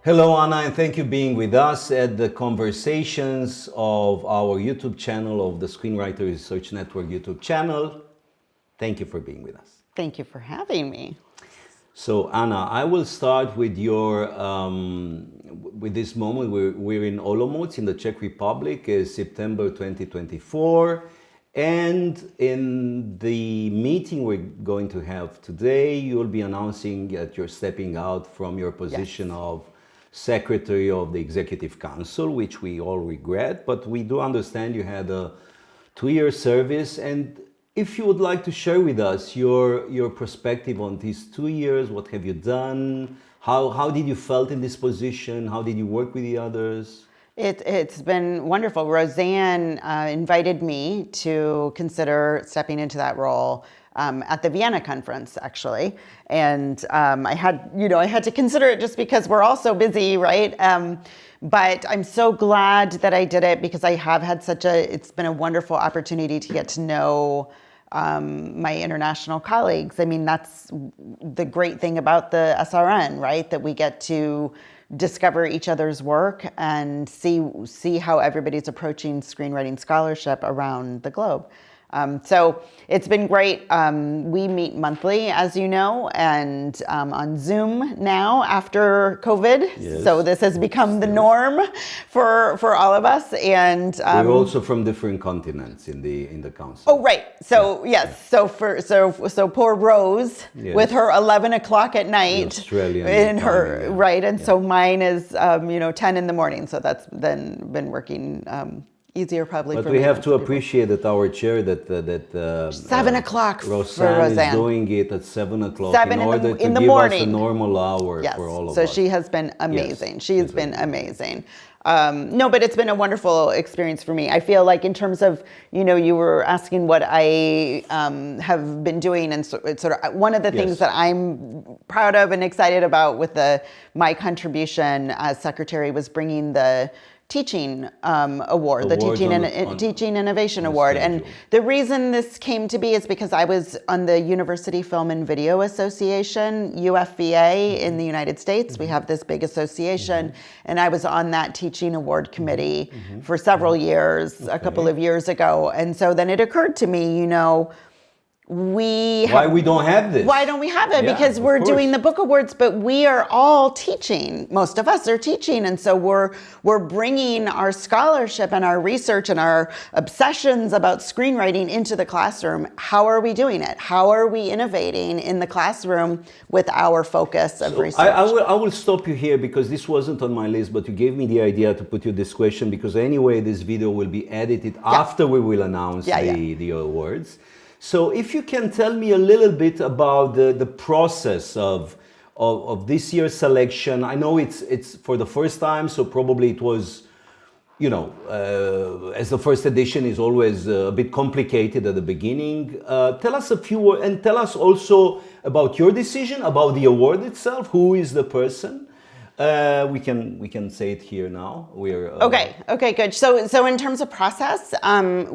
Hello, Anna, and thank you for being with us at the conversations of our YouTube channel, of the Screenwriter Research Network YouTube channel. Thank you for being with us. Thank you for having me. So, Anna, I will start with your with this moment. We're in Olomouc in the Czech Republic, September 2024. And in the meeting we're going to have today, you'll be announcing that you're stepping out from your position of Secretary of the Executive Council, which we all regret, but we do understand you had a 2-year service. And if you would like to share with us your perspective on these 2 years, what have you done? How did you felt in this position? How did you work with the others? It's been wonderful. Roseanne invited me to consider stepping into that role at the Vienna conference, actually. And I had to consider it just because we're all so busy, right? But I'm so glad that I did it because I have had it's been a wonderful opportunity to get to know my international colleagues. I mean, that's the great thing about the SRN, right? That we get to discover each other's work and see how everybody's approaching screenwriting scholarship around the globe. So it's been great. We meet monthly, as you know, and on Zoom now after COVID. Yes. So this has become the norm for all of us. And we're also from different continents in the council. Oh, right. So yes. So poor Rose with her 11 o'clock at night in her right, and so mine is 10 in the morning. So that's then been working. Easier probably but for we me have to appreciate that our chair 7 o'clock Roseanne is doing it at 7 o'clock in order to give us a normal hour for all of us. So she has been amazing. She has been amazing. No, but it's been a wonderful experience for me. I feel like in terms of, you were asking what I have been doing, and it's sort of one of the things that I'm proud of and excited about with my contribution as secretary was bringing the teaching award, the Teaching Innovation Award. And the reason this came to be is because I was on the University Film and Video Association, UFVA, in the United States. We have this big association, and I was on that teaching award committee for several years, a couple of years ago. And so then it occurred to me, why we don't have this? Why don't we have it? Because we're doing the book awards, but we are all teaching. Most of us are teaching, and so we're bringing our scholarship and our research and our obsessions about screenwriting into the classroom. How are we doing it? How are we innovating in the classroom with our focus of research? I will stop you here because this wasn't on my list, but you gave me the idea to put you this question because anyway, this video will be edited after we will announce the awards. So if you can tell me a little bit about the process of this year's selection. I know it's for the first time, so probably it was, as the first edition is always a bit complicated at the beginning. Tell us a few words and tell us also about your decision, about the award itself. Who is the person? We can say it here now. We're okay, good. So in terms of process, Ian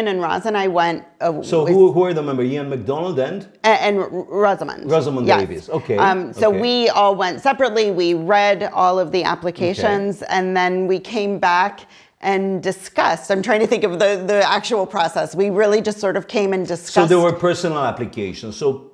and Roz and I went. Who are the members? Ian McDonald and Rosamund. Rosamund Davies. Okay. So we all went separately. We read all of the applications, and then we came back and discussed. I'm trying to think of the actual process. We really just sort of came and discussed. So there were personal applications. So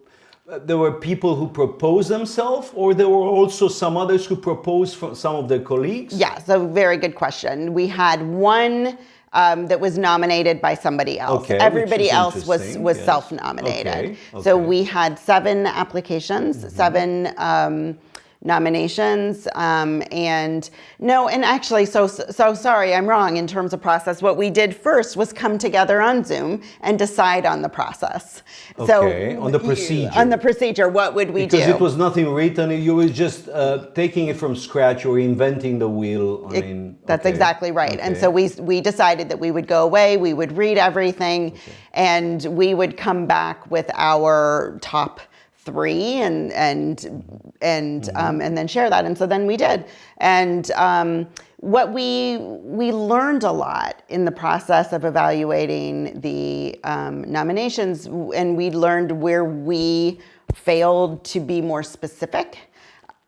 there were people who proposed themselves, or there were also some others who proposed from some of their colleagues? Yeah, so very good question. We had one that was nominated by somebody else. Everybody else was self-nominated. So we had 7 applications, 7 nominations, and actually, so sorry, I'm wrong in terms of process. What we did first was come together on Zoom and decide on the process. On the procedure. On the procedure, what would we do? Because it was nothing written, you were just taking it from scratch or inventing the wheel. That's exactly right. And so we decided that we would go away, we would read everything, and we would come back with our top 3 and then share that. And so then we did. And what we learned a lot in the process of evaluating the nominations, and we learned where we failed to be more specific.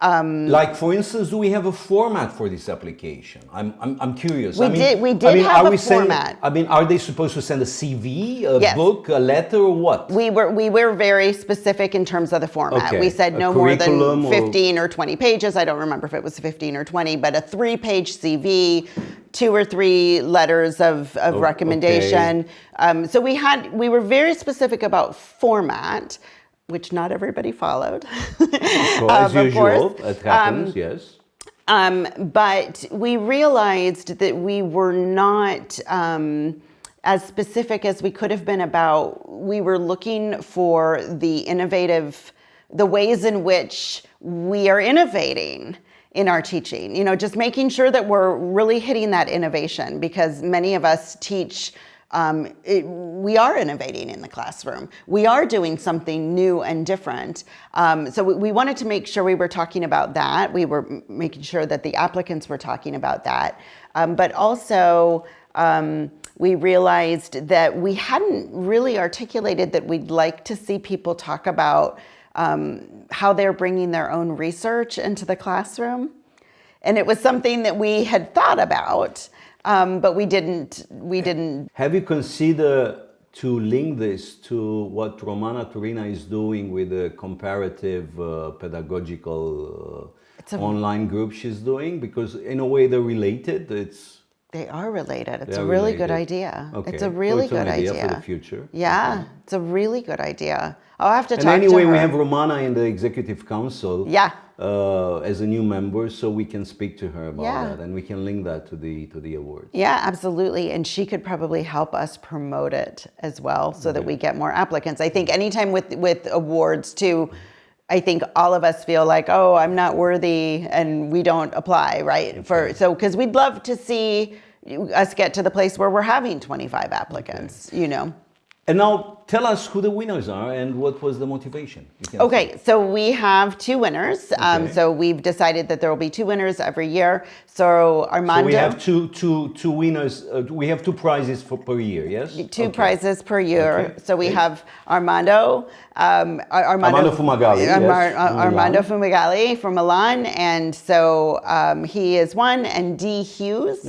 like, for instance, do we have a format for this application? I'm curious. We did have a format. Are they supposed to send a CV, a Yes. book, a letter, or what? We were very specific in terms of the format. Okay. We said A no more than curriculum 15 or 20 pages. I don't remember if it was 15 or 20, but a 3-page CV, 2 or 3 letters of recommendation. Okay. So we were very specific about format, which not everybody followed. As usual, it happens, yes. But we realized that we were not as specific as we could have been about, we were looking for the ways in which we are innovating in our teaching, just making sure that we're really hitting that innovation, because many of us teach, we are innovating in the classroom. We are doing something new and different. So we wanted to make sure we were talking about that. We were making sure that the applicants were talking about that. But also, we realized that we hadn't really articulated that we'd like to see people talk about how they're bringing their own research into the classroom. And it was something that we had thought about, but we didn't. Have you considered to link this to what Romana Turina is doing with the comparative pedagogical online group she's doing? Because in a way they're related. They are related. It's a really good idea. Okay. It's a really good idea for the future. Yeah, okay. It's a really good idea. I'll have to talk to her. And anyway, we have Romana in the executive council. Yeah. As a new member, so we can speak to her about that, and we can link that to the awards. Yeah, absolutely. And she could probably help us promote it as well, so that we get more applicants. I think anytime with awards too, I think all of us feel like, oh, I'm not worthy, and we don't apply, right? Because we'd love to see us get to the place where we're having 25 applicants, And now tell us who the winners are and what was the motivation. Okay, so we have 2 winners. So we've decided that there will be 2 winners every year. So Armando. So we have two winners. We have 2 prizes per year. Yes. 2 prizes per year. Okay. So we have Armando Fumagalli. Armando Fumagalli from Milan, and so he is one, and D. Hughes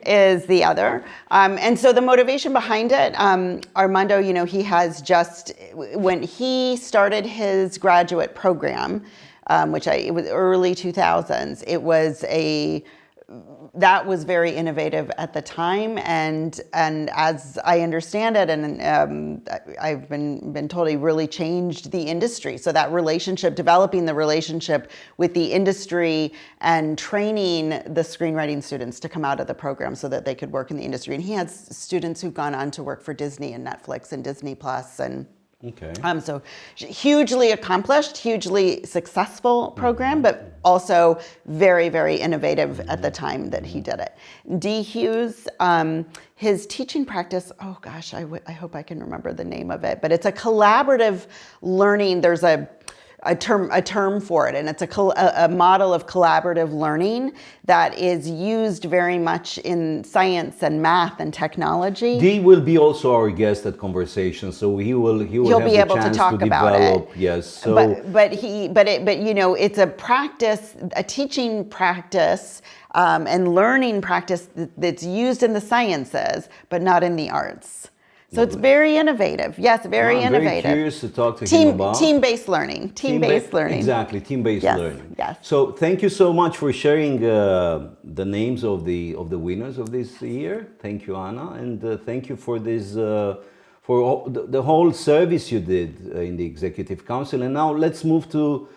is the other. And so the motivation behind it, Armando, he has just, when he started his graduate program, it was early 2000s, that was very innovative at the time, and as I understand it, and I've been told, he really changed the industry. So that relationship, developing the relationship with the industry and training the screenwriting students to come out of the program so that they could work in the industry. And he has students who've gone on to work for Disney and Netflix and Disney Plus, and so hugely accomplished, hugely successful program, but also very, very innovative at the time that he did it. D. Hughes, his teaching practice, oh gosh, I hope I can remember the name of it, but it's a collaborative learning. There's a term for it, and it's a model of collaborative learning that is used very much in science and math and technology. Dee will be also our guest at Conversation, so he'll be able to talk about it. Yes, so but it's a practice, a teaching practice, and learning practice that's used in the sciences, but not in the arts. So it's very innovative. Yes, very innovative. I'm very curious to talk to him about team-based learning. Team-based learning. Exactly, team-based learning. Yes. So thank you so much for sharing the names of the winners of this year. Thank you, Anna, and thank you for this for the whole service you did in the Executive Council. And now let's move to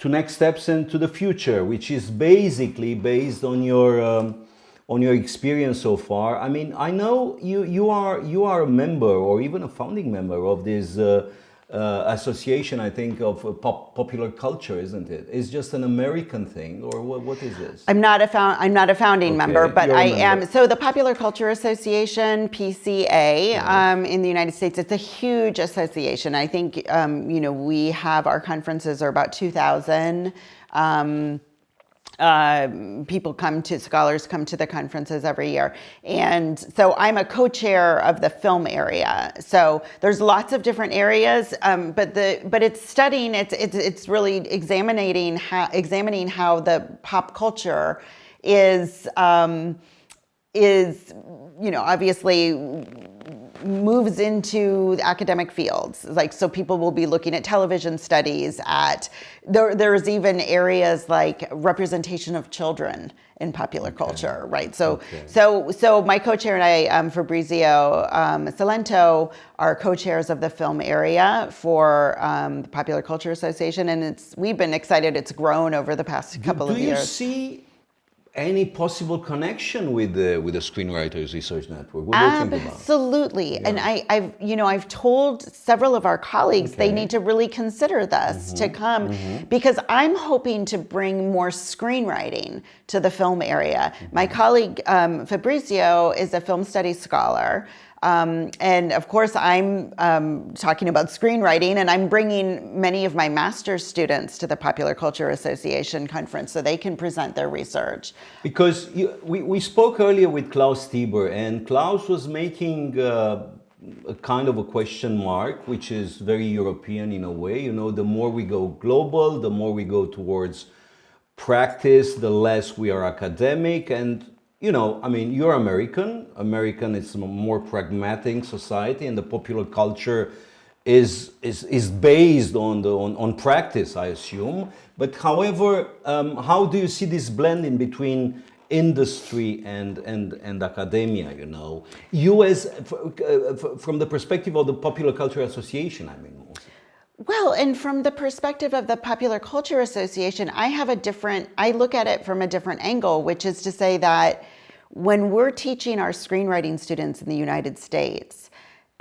next steps and to the future, which is basically based on your experience so far. I mean, I know you are a member or even a founding member of this association, I think, of popular culture, isn't it? It's just an American thing, or what is this? I'm not a founding member, but I am. So the Popular Culture Association, PCA, in the United States, it's a huge association. I think we have, our conferences are about 2,000. scholars come to the conferences every year. And so I'm a co-chair of the film area. So there's lots of different areas, but it's really examining how the pop culture is obviously moves into the academic fields. Like, so people will be looking at television studies, there's even areas like representation of children in popular culture, right? So my co-chair and I, Fabrizio Salento, are co-chairs of the film area for the Popular Culture Association, and we've been excited. It's grown over the past couple of years. Do you see any possible connection with the Screenwriters Research Network? What do you think about it? Absolutely. Yeah. And I've told several of our colleagues they need to really consider this to come, because I'm hoping to bring more screenwriting to the film area. My colleague Fabrizio is a film studies scholar. And of course, I'm talking about screenwriting, and I'm bringing many of my master's students to the Popular Culture Association conference so they can present their research. Because we spoke earlier with Klaus Tieber, and Klaus was making a kind of a question mark, which is very European in a way. You know, the more we go global, the more we go towards practice, the less we are academic. And you know, I mean, you're American. American is a more pragmatic society, and the popular culture is based on practice, I assume. But however, how do you see this blending between industry and academia? You know, from the perspective of the Popular Culture Association, I mean. Well, and from the perspective of the Popular Culture Association, I look at it from a different angle, which is to say that when we're teaching our screenwriting students in the United States,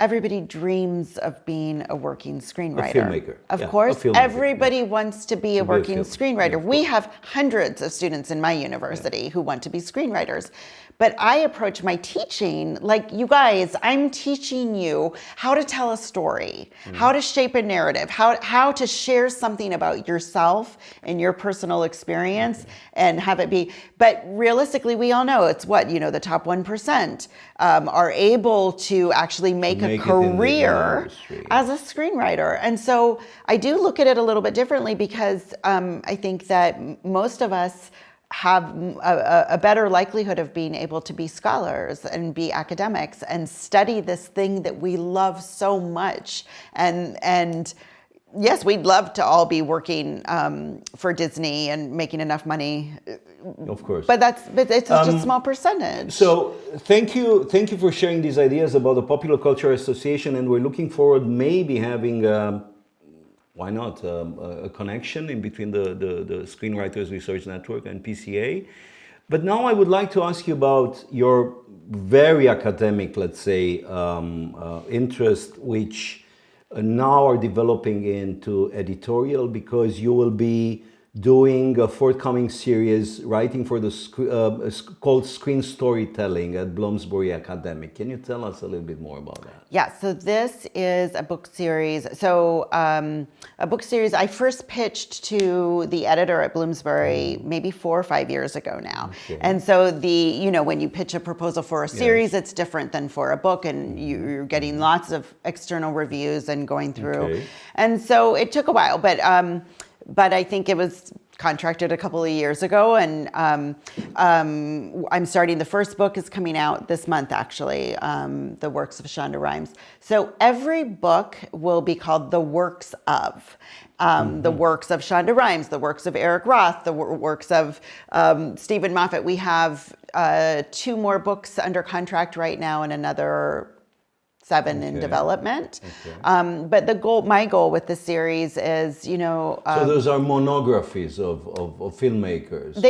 everybody dreams of being a working screenwriter. A filmmaker. Of course, everybody wants to be a working screenwriter. We have hundreds of students in my university who want to be screenwriters. But I approach my teaching like, you guys, I'm teaching you how to tell a story, how to shape a narrative, how to share something about yourself and your personal experience and have it be. But realistically, we all know it's the top 1% are able to actually make a career as a screenwriter. And so I do look at it a little bit differently, because I think that most of us have a better likelihood of being able to be scholars and be academics and study this thing that we love so much. And yes, we'd love to all be working for Disney and making enough money. Of course. But it's just a small percentage. So thank you for sharing these ideas about the Popular Culture Association, and we're looking forward maybe having why not, a connection in between the Screenwriters Research Network and PCA. But now I would like to ask you about your very academic, let's say, interest, which now are developing into editorial, because you will be doing a forthcoming series, writing for called Screen Storytelling at Bloomsbury Academic. Can you tell us a little bit more about that? Yeah, so this is a book series. So a book series I first pitched to the editor at Bloomsbury maybe 4 or 5 years ago now. Okay. And so when you pitch a proposal for a series, it's different than for a book, and you're getting lots of external reviews and going through. Okay. And so it took a while, but I think it was contracted a couple of years ago, and I'm starting. The first book is coming out this month, actually, The Works of Shonda Rhimes. So every book will be called The Works of. The works of Shonda Rhimes, the works of Eric Roth, the works of Stephen Moffat. We have 2 more books under contract right now, and another 7 in development. Okay. But my goal with the series is, so those are monographies of filmmakers.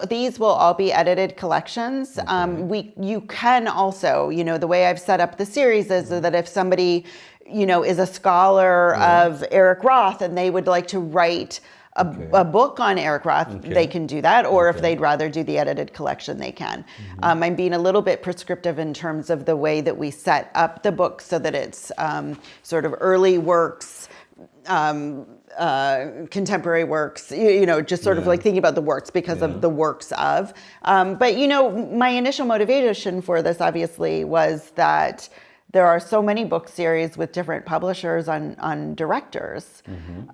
These will all be edited collections. Okay. You can also, the way I've set up the series is that if somebody, is a scholar of Eric Roth and they would like to write a book on Eric Roth, they can do that, or if they'd rather do the edited collection, they can. I'm being a little bit prescriptive in terms of the way that we set up the book so that it's sort of early works contemporary works, just sort of like thinking about the works because of the works of. But, my initial motivation for this obviously was that there are so many book series with different publishers on directors.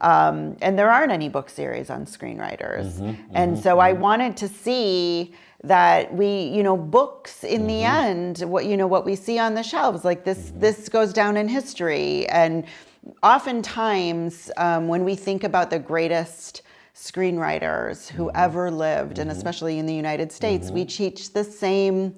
And there aren't any book series on screenwriters. And so I wanted to see that books in the end, what we see on the shelves, like this goes down in history. And oftentimes, when we think about the greatest screenwriters who ever lived, and especially in the United States, we teach the same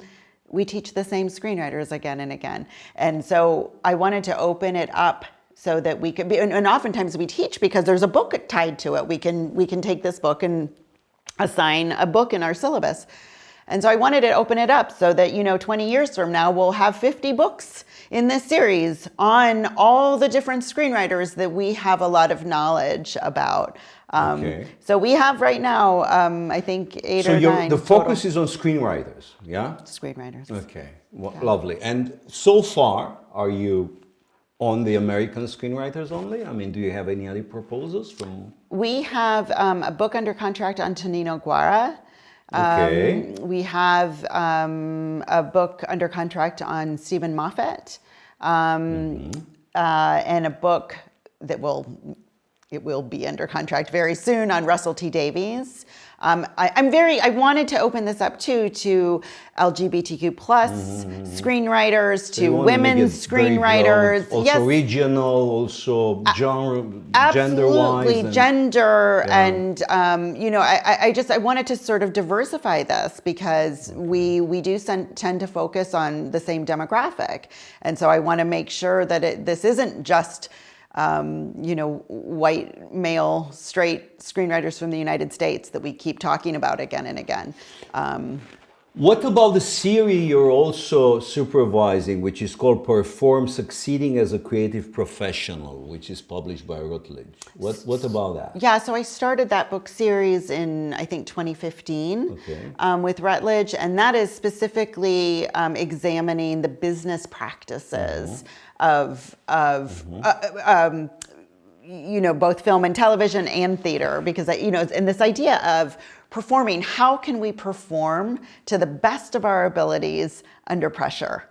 screenwriters again and again. And so I wanted to open it up so that we could be, and oftentimes we teach because there's a book tied to it. We can take this book and assign a book in our syllabus. And so I wanted to open it up so that, 20 years from now, we'll have 50 books in this series on all the different screenwriters that we have a lot of knowledge about. So we have right now, I think, 8 or 9 the focus total. is on screenwriters, yeah? Screenwriters. Okay, lovely. And so far, are you on the American screenwriters only? I mean, do you have any other proposals from? We have a book under contract on Tonino Guara. Okay. We have a book under contract on Stephen Moffat, and a book that will be under contract very soon on Russell T Davies. I wanted to open this up too to LGBTQ plus screenwriters, to women's screenwriters. Also regional, also genre, gender-wise. Absolutely, gender, and I wanted to sort of diversify this because we do tend to focus on the same demographic, and so I want to make sure that this isn't just white, male, straight screenwriters from the United States that we keep talking about again and again. What about the series you're also supervising, which is called Perform Succeeding as a Creative Professional, which is published by Routledge? What about that? Yeah, so I started that book series in, I think, 2015 with Routledge, and that is specifically examining the business practices of both film and television and theater, because and this idea of performing, how can we perform to the best of our abilities under pressure?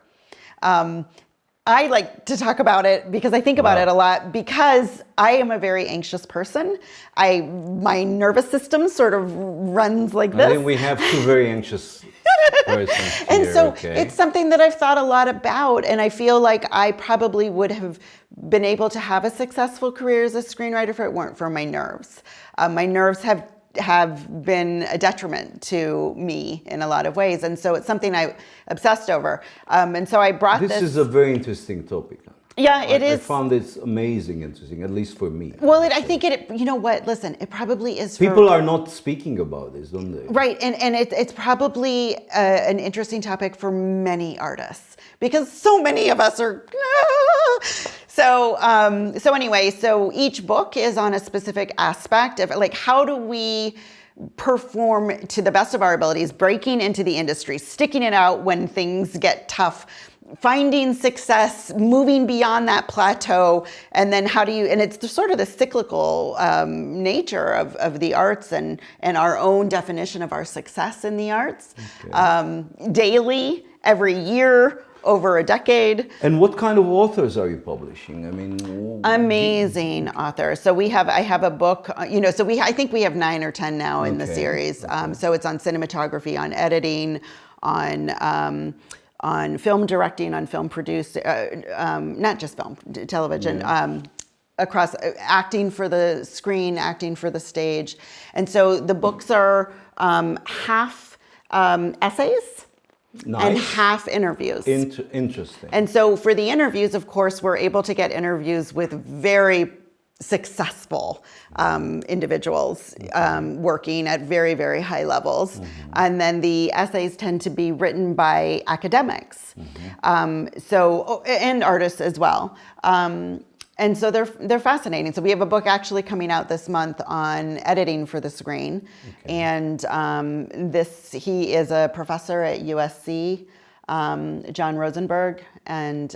I like to talk about it because I think about it a lot, because I am a very anxious person. My nervous system sort of runs like this. I think we have 2 very anxious persons here. And so it's something that I've thought a lot about, and I feel like I probably would have been able to have a successful career as a screenwriter if it weren't for my nerves. My nerves have been a detriment to me in a lot of ways, and so it's something I obsessed over. And so I brought this. This is a very interesting topic. Yeah, it is. I found it amazing, interesting, at least for me. Well, I think you know what? Listen, it probably is. People are not speaking about this, don't they? Right, and it's probably an interesting topic for many artists because so many of us are. So anyway, so each book is on a specific aspect of like, how do we perform to the best of our abilities, breaking into the industry, sticking it out when things get tough, finding success, moving beyond that plateau, and then how do you, and it's sort of the cyclical nature of the arts and our own definition of our success in the arts, daily, every year, over a decade. And what kind of authors are you publishing? I mean, amazing authors. So I have a book, I think we have 9 or 10 now in the series. So it's on cinematography, on editing, on film directing, on film producing, not just film, television, across acting for the screen, acting for the stage. And so the books are half essays, nice. And half interviews. Interesting. And so for the interviews, of course, we're able to get interviews with very successful individuals working at very, very high levels. And then the essays tend to be written by academics, and artists as well. And so they're fascinating. So we have a book actually coming out this month on editing for the screen. And he is a professor at USC John Rosenberg, and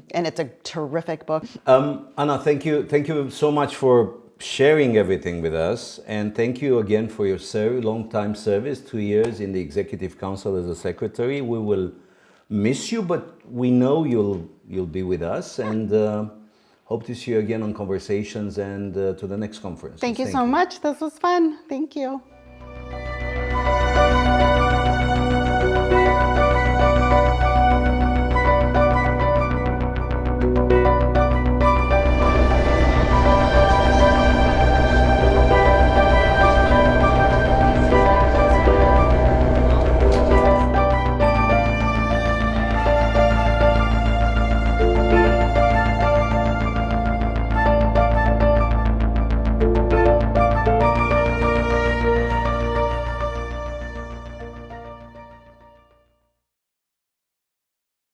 it's a terrific book. Anna, thank you so much for sharing everything with us, and thank you again for your long time service, 2 years in the Executive Council as a secretary. We will miss you, but we know you'll be with us, and hope to see you again on Conversations and to the next conference. Thank you so much. This was fun. Thank you.